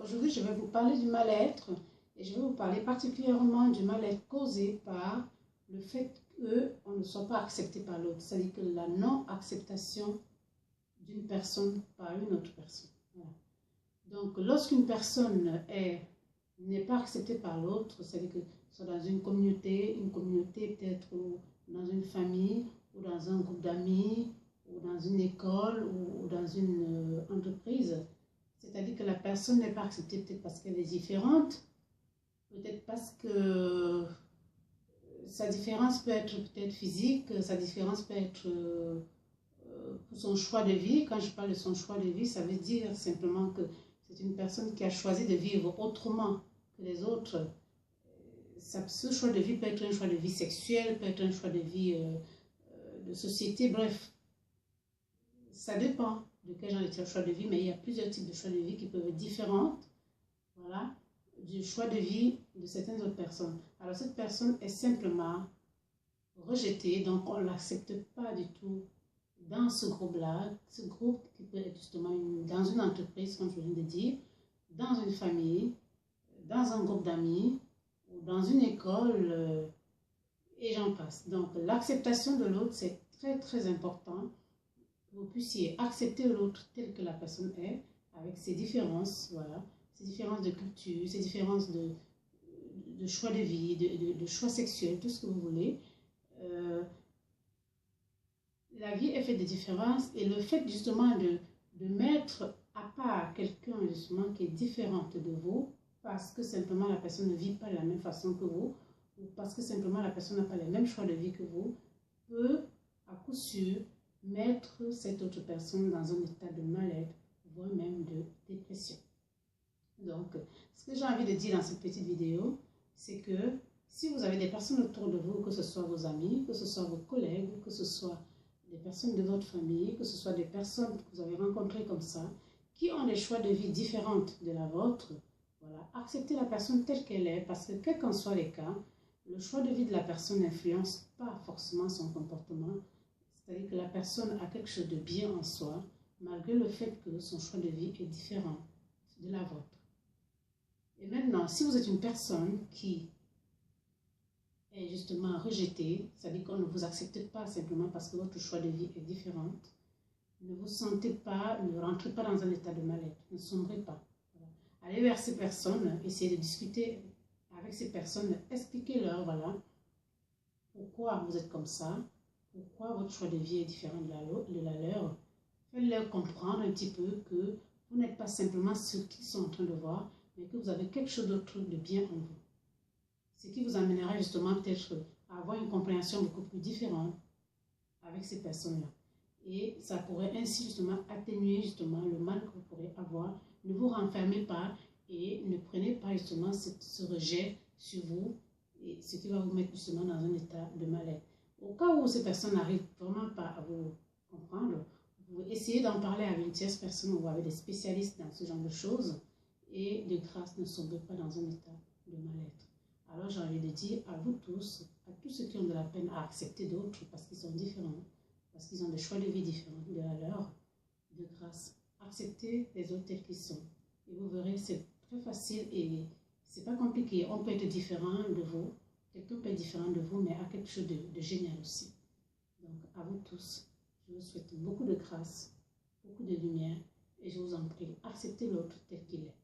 Aujourd'hui, je vais vous parler du mal-être et je vais vous parler particulièrement du mal-être causé par le fait qu'on ne soit pas accepté par l'autre, c'est-à-dire que la non-acceptation d'une personne par une autre personne. Voilà. Donc, lorsqu'une personne n'est pas acceptée par l'autre, c'est-à-dire que soit dans une communauté peut-être, ou dans une famille, ou dans un groupe d'amis, ou dans une école, ou dans une entreprise, c'est-à-dire que la personne n'est pas acceptée peut-être parce qu'elle est différente, peut-être parce que sa différence peut être peut-être physique, sa différence peut être pour son choix de vie. Quand je parle de son choix de vie, ça veut dire simplement que c'est une personne qui a choisi de vivre autrement que les autres. Ce choix de vie peut être un choix de vie sexuel, peut être un choix de vie de société, bref. Ça dépend de quel genre de choix de vie, mais il y a plusieurs types de choix de vie qui peuvent être différents, voilà, du choix de vie de certaines autres personnes. Alors cette personne est simplement rejetée, donc on ne l'accepte pas du tout dans ce groupe-là, ce groupe qui peut être justement dans une entreprise, comme je viens de dire, dans une famille, dans un groupe d'amis, ou dans une école, et j'en passe. Donc l'acceptation de l'autre, c'est très très important. Vous puissiez accepter l'autre tel que la personne est, avec ses différences, voilà, ses différences de culture, ses différences de choix de vie, de choix sexuels, tout ce que vous voulez. La vie est faite de différences et le fait justement de mettre à part quelqu'un justement qui est différente de vous, parce que simplement la personne ne vit pas de la même façon que vous, ou parce que simplement la personne n'a pas les mêmes choix de vie que vous, peut à coup sûr mettre cette autre personne dans un état de mal-être, voire même de dépression. Donc, ce que j'ai envie de dire dans cette petite vidéo, c'est que si vous avez des personnes autour de vous, que ce soit vos amis, que ce soit vos collègues, que ce soit des personnes de votre famille, que ce soit des personnes que vous avez rencontrées comme ça, qui ont des choix de vie différents de la vôtre, voilà, acceptez la personne telle qu'elle est, parce que quels qu'en soient les cas, le choix de vie de la personne n'influence pas forcément son comportement. C'est-à-dire que la personne a quelque chose de bien en soi, malgré le fait que son choix de vie est différent de la vôtre. Et maintenant, si vous êtes une personne qui est justement rejetée, c'est-à-dire qu'on ne vous accepte pas simplement parce que votre choix de vie est différent, ne vous sentez pas, ne rentrez pas dans un état de mal-être, ne sombrez pas. Voilà. Allez vers ces personnes, essayez de discuter avec ces personnes, expliquez-leur, voilà, pourquoi vous êtes comme ça, pourquoi votre choix de vie est différent de la leur. Faites-leur comprendre un petit peu que vous n'êtes pas simplement ce qu'ils sont en train de voir, mais que vous avez quelque chose d'autre de bien en vous. Ce qui vous amènera justement peut-être à avoir une compréhension beaucoup plus différente avec ces personnes-là. Et ça pourrait ainsi justement atténuer justement le mal que vous pourrez avoir. Ne vous renfermez pas et ne prenez pas justement ce rejet sur vous, et ce qui va vous mettre justement dans un état de mal-être. Au cas où ces personnes n'arrivent vraiment pas à vous comprendre, vous pouvez essayer d'en parler avec une tierce personne ou avec des spécialistes dans ce genre de choses, et de grâce, ne sombrez pas dans un état de mal-être. Alors j'ai envie de dire à vous tous, à tous ceux qui ont de la peine à accepter d'autres parce qu'ils sont différents, parce qu'ils ont des choix de vie différents de la leur, de grâce, acceptez les autres tels qu'ils sont. Et vous verrez, c'est très facile et c'est pas compliqué. On peut être différent de vous, quelqu'un peut être différent de vous, mais a quelque chose de génial aussi. Donc à vous tous, je vous souhaite beaucoup de grâce, beaucoup de lumière, et je vous en prie, acceptez l'autre tel qu'il est.